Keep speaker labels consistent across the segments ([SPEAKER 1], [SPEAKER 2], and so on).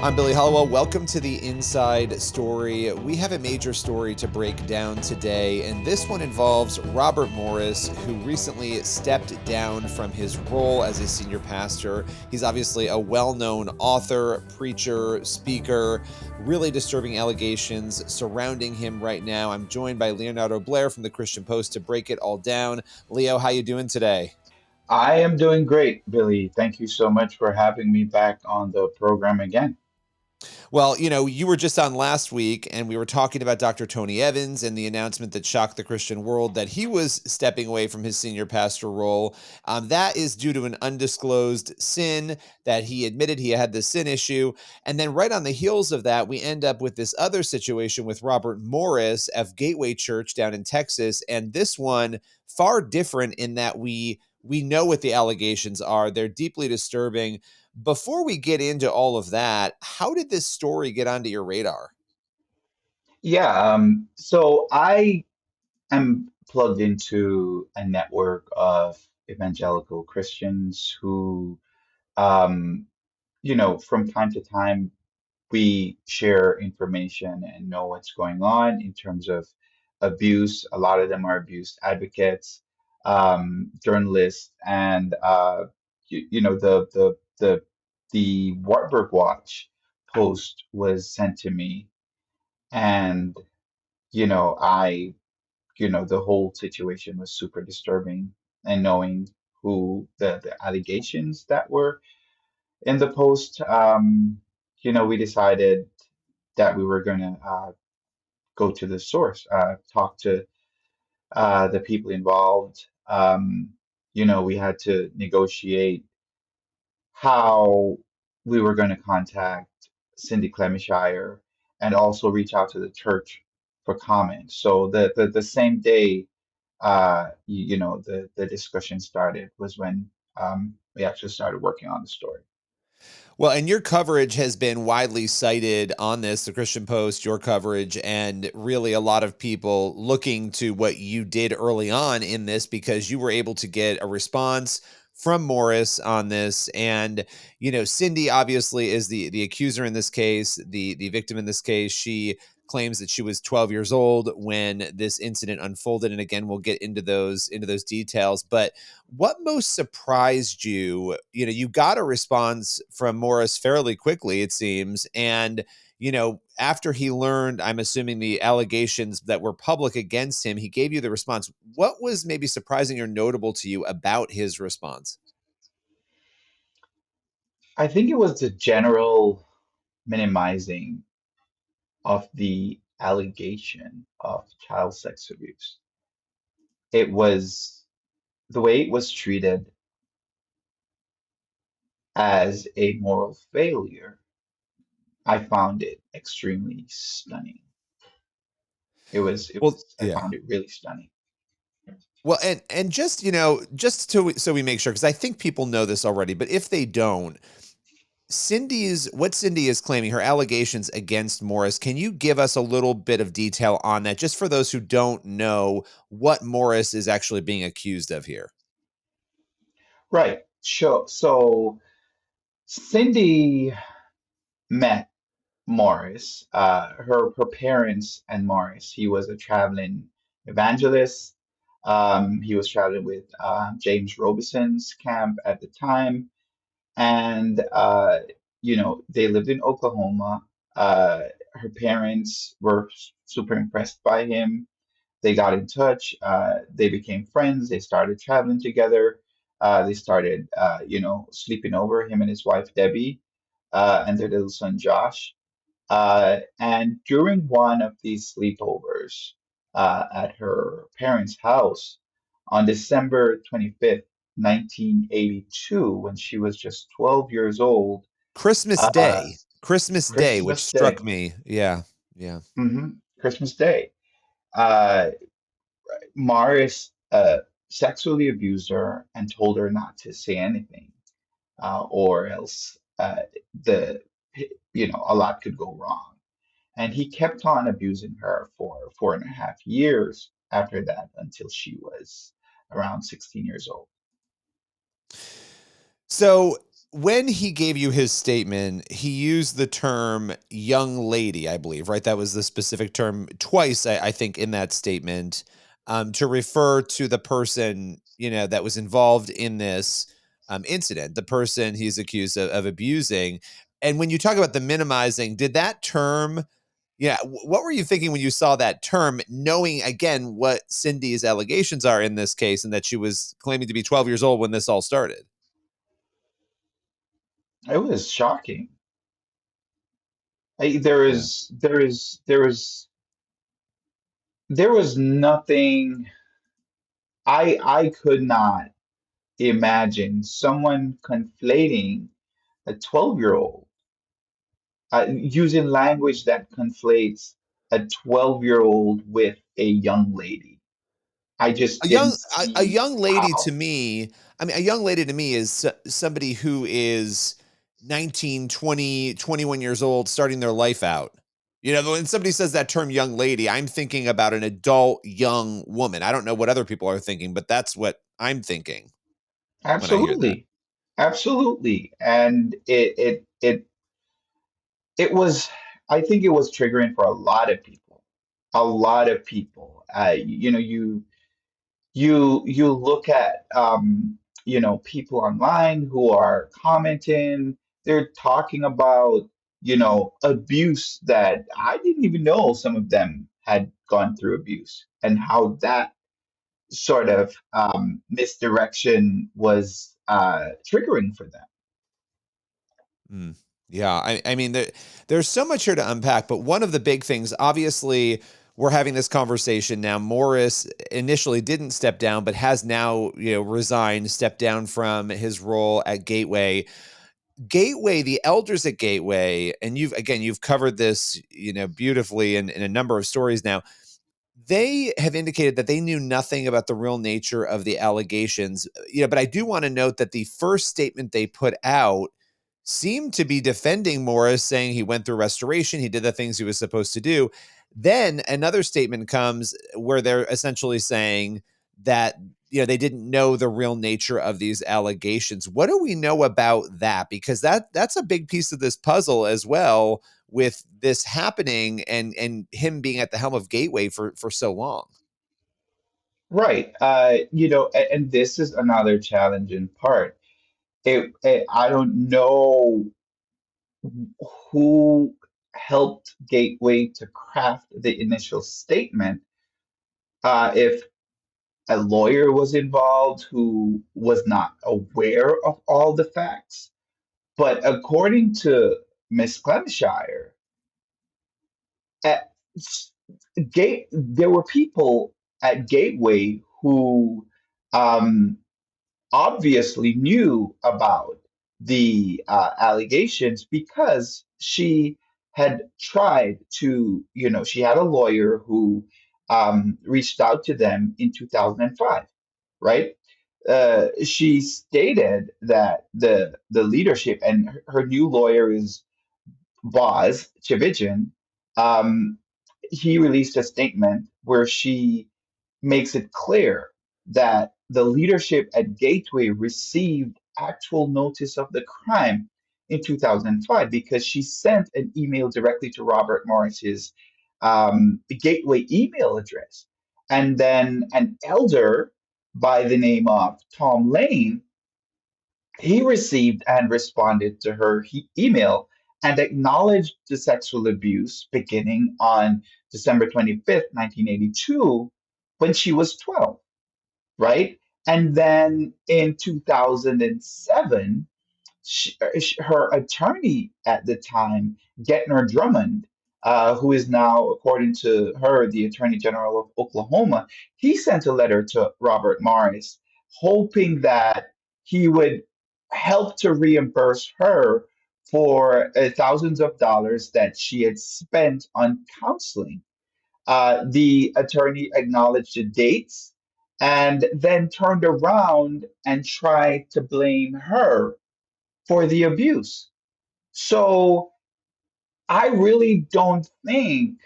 [SPEAKER 1] I'm Billy Hallowell. Welcome to the Inside Story. We have a major story to break down today, and this one involves Robert Morris, who recently stepped down from his role as a senior pastor. He's obviously a well-known author, preacher, speaker. Really disturbing allegations surrounding him right now. I'm joined by Leonardo Blair from the Christian Post to break it all down. Leo, how you doing today?
[SPEAKER 2] I am doing great, Billy. Thank you so much for having me back on the program again.
[SPEAKER 1] Well, you were just on last week and we were talking about Dr. Tony Evans and the announcement that shocked the Christian world that he was stepping away from his senior pastor role. That is due to an undisclosed sin that he admitted he had this sin issue. And then right on the heels of that, we end up with this other situation with Robert Morris of Gateway Church down in Texas. And this one far different in that we know what the allegations are. They're deeply disturbing. Before we get into all of that, how did this story get onto your radar?
[SPEAKER 2] So I am plugged into a network of evangelical Christians who, um, from time to time, we share information and know what's going on in terms of abuse. A lot of them are abuse advocates, journalists, and the Wartburg Watch post was sent to me, and you know I the whole situation was super disturbing, and knowing who the allegations that were in the post, we decided that we were going to go to the source, talk to the people involved. We had to negotiate how we were going to contact Cindy Clemishire and also reach out to the church for comment. So the same day, the discussion started was when we actually started working on the story.
[SPEAKER 1] Well, and your coverage has been widely cited on this, the Christian Post, your coverage, and really a lot of people looking to what you did early on in this because you were able to get a response from Morris on this. And, Cindy obviously is the accuser in this case, the victim in this case. She claims that she was 12 years old when this incident unfolded. And again, we'll get into those details. But what most surprised you? You got a response from Morris fairly quickly, it seems. And, after he learned, I'm assuming, the allegations that were public against him, he gave you the response. What was maybe surprising or notable to you about his response?
[SPEAKER 2] I think it was the general minimizing of the allegation of child sex abuse. It was the way it was treated as a moral failure. I found it extremely stunning.
[SPEAKER 1] Well,
[SPEAKER 2] I
[SPEAKER 1] yeah.
[SPEAKER 2] found it really stunning.
[SPEAKER 1] Well, and just just so we make sure, because I think people know this already, but if they don't, what Cindy is claiming, her allegations against Morris, can you give us a little bit of detail on that, just for those who don't know what Morris is actually being accused of here?
[SPEAKER 2] Right. Sure. So Cindy met Morris, her parents and Morris. He was a traveling evangelist. He was traveling with James Robison's camp at the time, and they lived in Oklahoma. Her parents were super impressed by him. They got in touch. They became friends. They started traveling together. They started, sleeping over, him and his wife Debbie, and their little son Josh. And during one of these sleepovers at her parents' house on December 25th, 1982, when she was just 12 years old,
[SPEAKER 1] Christmas
[SPEAKER 2] uh,
[SPEAKER 1] Day. Christmas Day, which
[SPEAKER 2] Christmas Day,
[SPEAKER 1] struck me. Yeah. Yeah.
[SPEAKER 2] Christmas Day, uh, Morris sexually abused her and told her not to say anything, or else the a lot could go wrong. And he kept on abusing her for 4.5 years after that until she was around 16 years old.
[SPEAKER 1] So when he gave you his statement, he used the term young lady, I believe, right? That was the specific term twice, I think, in that statement, to refer to the person, that was involved in this incident, the person he's accused of abusing. And when you talk about the minimizing, did that term, yeah, what were you thinking when you saw that term, knowing again what Cindy's allegations are in this case and that she was claiming to be 12 years old when this all started?
[SPEAKER 2] It was shocking. There
[SPEAKER 1] Yeah.
[SPEAKER 2] is there was nothing. I could not imagine someone conflating a 12-year-old, using language that conflates a 12-year-old with a young lady. I just
[SPEAKER 1] A
[SPEAKER 2] didn't
[SPEAKER 1] young a
[SPEAKER 2] see
[SPEAKER 1] young lady to
[SPEAKER 2] how.
[SPEAKER 1] me, I mean, a young lady to me is somebody who is 19, 20, 21 years old starting their life out. When somebody says that term young lady, I'm thinking about an adult young woman. I don't know what other people are thinking, but that's what I'm thinking when I hear that.
[SPEAKER 2] Absolutely. Absolutely. And it was, I think it was triggering for a lot of people. A lot of people. You look at people online who are commenting, they're talking about abuse that I didn't even know some of them had gone through abuse, and how that sort of misdirection was triggering for them.
[SPEAKER 1] Mm. Yeah, I mean, there's so much here to unpack, but one of the big things, obviously, we're having this conversation now. Morris initially didn't step down, but has now, resigned, stepped down from his role at Gateway. Gateway, the elders at Gateway, and you've covered this, beautifully in a number of stories now. They have indicated that they knew nothing about the real nature of the allegations. But I do want to note that the first statement they put out seemed to be defending Morris, saying he went through restoration, he did the things he was supposed to do. Then another statement comes where they're essentially saying that they didn't know the real nature of these allegations. What do we know about that? Because that's a big piece of this puzzle as well, with this happening and him being at the helm of Gateway for so long.
[SPEAKER 2] Right. And this is another challenging part. I don't know who helped Gateway to craft the initial statement. If a lawyer was involved who was not aware of all the facts. But according to Miss Clemishire, at there were people at Gateway who um, obviously knew about the allegations, because she had tried to, she had a lawyer who reached out to them in 2005, right? She stated that the leadership, and her new lawyer is Boz Chivijan. um, he released a statement where she makes it clear that the leadership at Gateway received actual notice of the crime in 2005, because she sent an email directly to Robert Morris's Gateway email address. And then an elder by the name of Tom Lane, he received and responded to her email and acknowledged the sexual abuse beginning on December 25th, 1982, when she was 12, right? And then in 2007, her attorney at the time, Getner Drummond, who is now, according to her, the Attorney General of Oklahoma, he sent a letter to Robert Morris, hoping that he would help to reimburse her for thousands of dollars that she had spent on counseling. The attorney acknowledged the dates and then turned around and tried to blame her for the abuse. So I really don't think,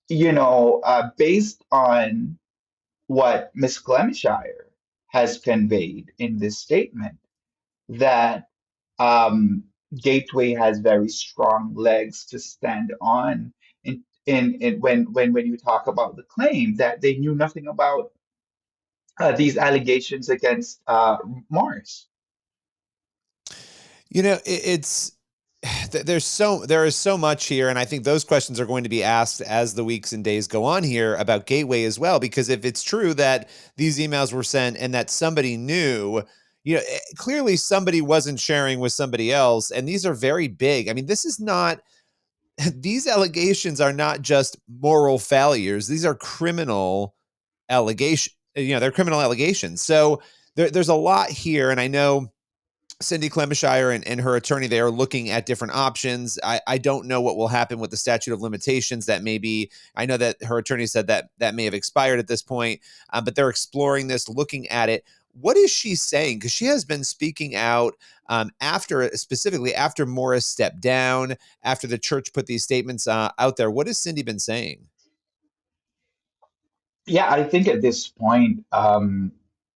[SPEAKER 2] based on what Miss Clemishire has conveyed in this statement, that um, Gateway has very strong legs to stand on. In when you talk about the claim that they knew nothing about these allegations against Morris.
[SPEAKER 1] It's there is so much here, and I think those questions are going to be asked as the weeks and days go on here about Gateway as well. Because if it's true that these emails were sent and that somebody knew, clearly somebody wasn't sharing with somebody else, and these are very big. I mean, this is not these allegations are not just moral failures; these are criminal allegations. They're criminal allegations. So there's a lot here, and I know Cindy Clemishire and her attorney, they are looking at different options. I don't know what will happen with the statute of limitations. That may be, I know that her attorney said that that may have expired at this point, but they're exploring this, looking at it. What is she saying? Because she has been speaking out specifically after Morris stepped down, after the church put these statements out there. What has Cindy been saying?
[SPEAKER 2] Yeah, I think at this point,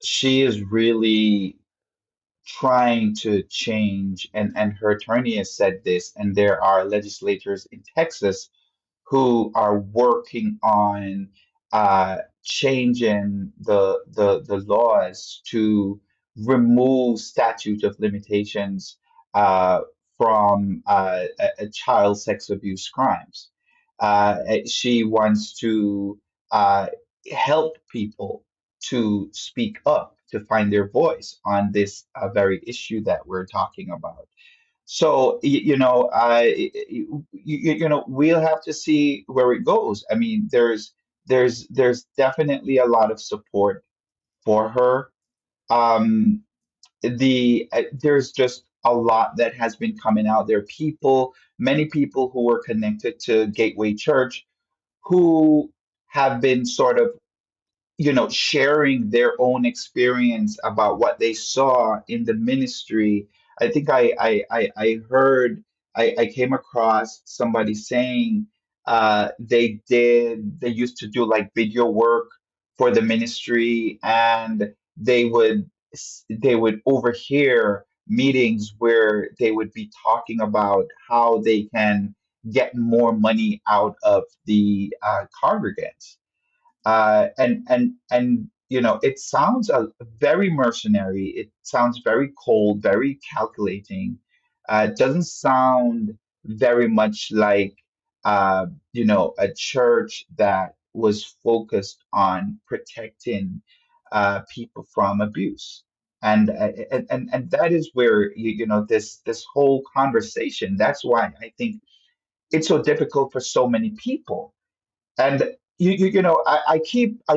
[SPEAKER 2] she is really trying to change, and her attorney has said this, and there are legislators in Texas who are working on changing the laws to remove statute of limitations uh, from child sex abuse crimes. She wants to uh, help people to speak up, to find their voice on this very issue that we're talking about. So, we'll have to see where it goes. I mean, there's definitely a lot of support for her. Um, there's just a lot that has been coming out. There are many people who were connected to Gateway Church who have been sort of sharing their own experience about what they saw in the ministry. I think I heard, I came across somebody saying they used to do like video work for the ministry, and they would overhear meetings where they would be talking about how they can get more money out of the congregants. And it sounds very mercenary. It sounds very cold, very calculating. It doesn't sound very much like a church that was focused on protecting people from abuse. And that is where this whole conversation. That's why I think it's so difficult for so many people. And I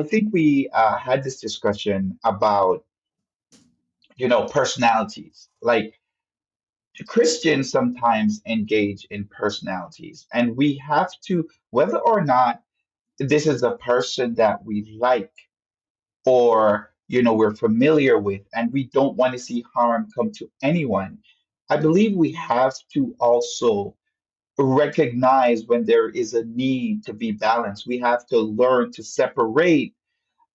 [SPEAKER 2] think we had this discussion about personalities. Like Christians sometimes engage in personalities, and we have to, whether or not this is a person that we like, or we're familiar with, and we don't want to see harm come to anyone. I believe we have to also recognize when there is a need to be balanced. We have to learn to separate,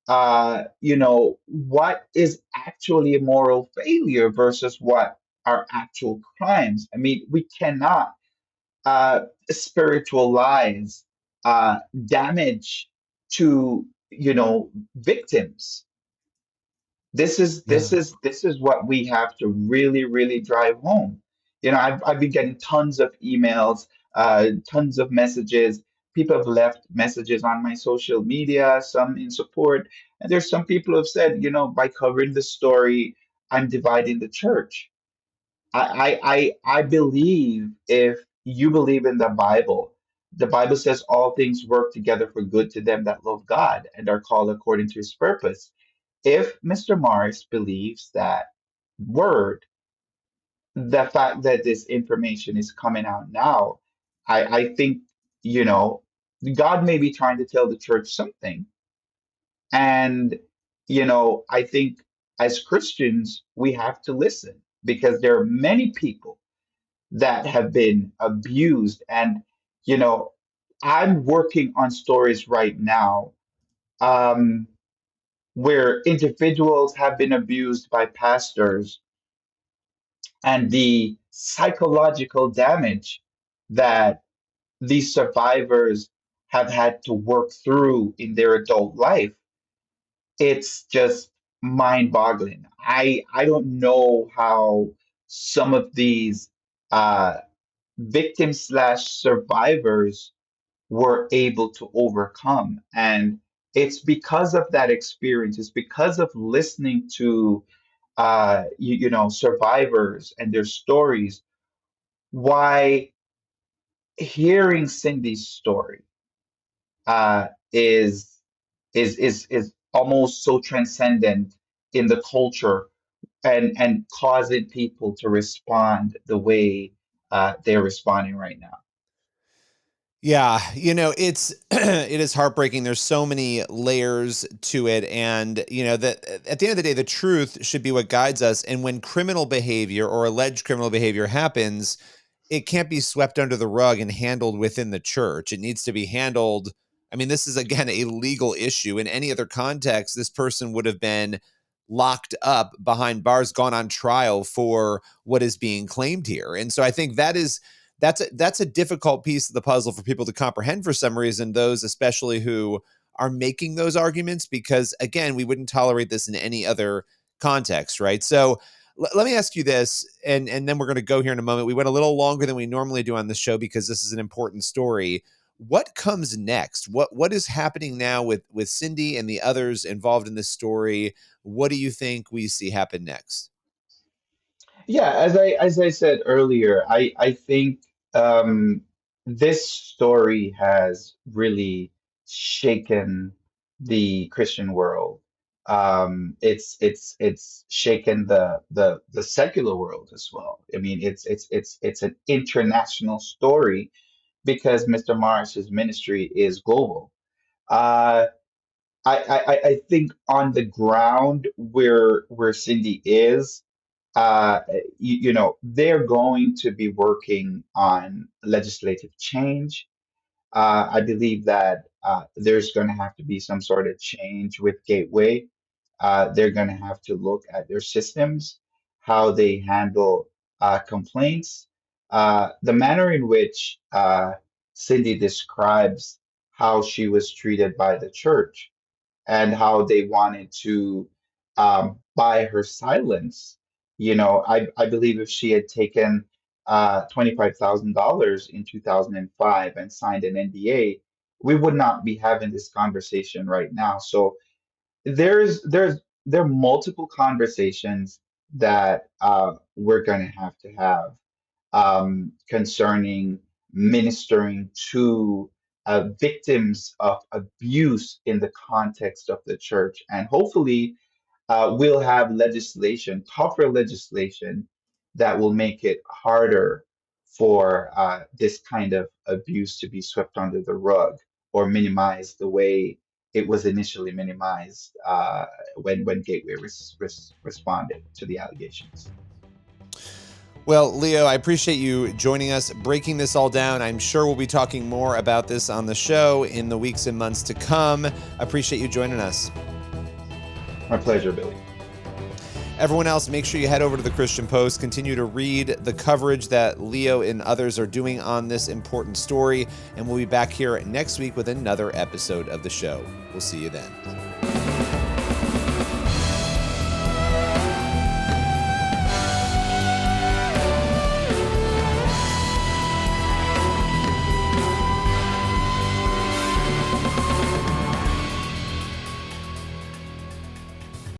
[SPEAKER 2] what is actually a moral failure versus what are actual crimes. I mean, we cannot uh, spiritualize damage to, victims. This is what we have to really, really drive home. I've been getting tons of emails, tons of messages. People have left messages on my social media, some in support, and there's some people who have said, by covering the story, I'm dividing the church. I believe, if you believe in the Bible says all things work together for good to them that love God and are called according to His purpose. If Mr. Morris believes that word, the fact that this information is coming out now, I think, you know, God may be trying to tell the church something. And, I think as Christians, we have to listen, because there are many people that have been abused. And, you know, I'm working on stories right now, um, where individuals have been abused by pastors, and psychological damage that these survivors have had to work through in their adult life, it's just mind-boggling. I don't know how some of these uh, victims slash survivors were able to overcome. And it's because of that experience. It's because of listening to survivors and their stories, why hearing Cindy's story uh, is is almost so transcendent in the culture, and causing people to respond the way they're responding right now.
[SPEAKER 1] Yeah, it's it is heartbreaking. There's so many layers to it, and that at the end of the day, the truth should be what guides us. And when criminal behavior or alleged criminal behavior happens, it can't be swept under the rug and handled within the church. It needs to be handled. I mean, this is again a legal issue. In any other context, this person would have been locked up behind bars, gone on trial for what is being claimed here. And so I think that's a difficult piece of the puzzle for people to comprehend for some reason, those especially who are making those arguments, because again, we wouldn't tolerate this in any other context, right? So let me ask you this, and then we're going to go here in a moment. We went a little longer than we normally do on the show because this is an important story. What comes next? What is happening now with Cindy and the others involved in this story? What do you think we see happen next?
[SPEAKER 2] Yeah, as I said earlier, I think um, this story has really shaken the Christian world. It's shaken the secular world as well. I mean, it's an international story because Mr. Morris's ministry is global. Uh, I think on the ground where Cindy is, uh, they're going to be working on legislative change. I believe that there's going to have to be some sort of change with Gateway. They're going to have to look at their systems, how they handle complaints, the manner in which Cindy describes how she was treated by the church and how they wanted to buy her silence. I believe if she had taken $25,000 in 2005 and signed an NDA, we would not be having this conversation right now. So there are multiple conversations that we're going to have concerning ministering to victims of abuse in the context of the church. And hopefully, we'll have legislation, tougher legislation, that will make it harder for this kind of abuse to be swept under the rug or minimized the way it was initially minimized when Gateway responded to the allegations.
[SPEAKER 1] Well, Leo, I appreciate you joining us, breaking this all down. I'm sure we'll be talking more about this on the show in the weeks and months to come. I appreciate you joining us.
[SPEAKER 2] My pleasure, Billy.
[SPEAKER 1] Everyone else, make sure you head over to the Christian Post. Continue to read the coverage that Leo and others are doing on this important story. And we'll be back here next week with another episode of the show. We'll see you then.